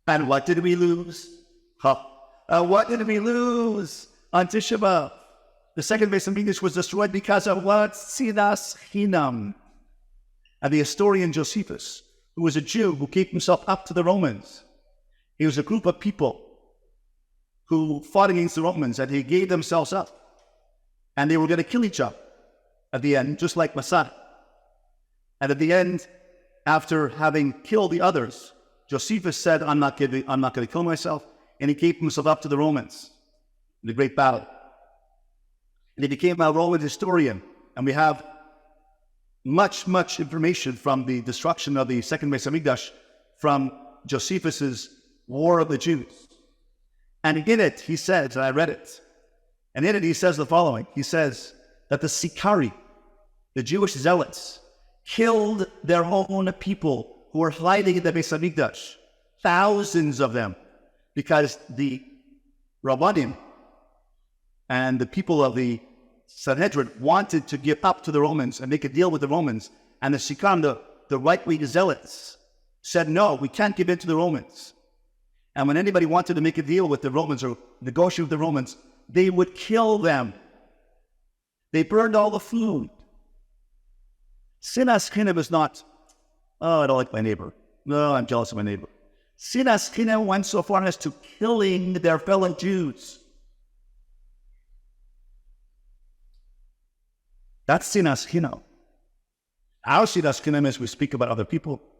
And what did we lose? What did we lose on Tisha B'Av? The second Beis Hamikdash was destroyed because of what? Sinas Chinam. And the historian Josephus, who was a Jew who gave himself up to the Romans, he was a group of people who fought against the Romans, and he gave themselves up. And they were going to kill each other at the end, just like Messiah. And at the end, after having killed the others, Josephus said, I'm not going to kill myself. And he gave himself up to the Romans in the great battle. And he became a Roman historian. And we have much information from the destruction of the second Beis Hamikdash from Josephus's War of the Jews. And in it, he says, and I read it, and in it he says the following. He says that the Sikari, the Jewish zealots, killed their own people who were hiding in the Beis Hamikdash, thousands of them, because the Rabbanim and the people of the Sanhedrin wanted to give up to the Romans and make a deal with the Romans. And the Sikam, the right-wing zealots, said, no, we can't give in to the Romans. And when anybody wanted to make a deal with the Romans or negotiate with the Romans, they would kill them. They burned all the food. Sinas Chinam is not, oh, I don't like my neighbor. No, I'm jealous of my neighbor. Sinas Chinam went so far as to killing their fellow Jews. That's Sinas Chinam. Our Sinas Chinam is we speak about other people.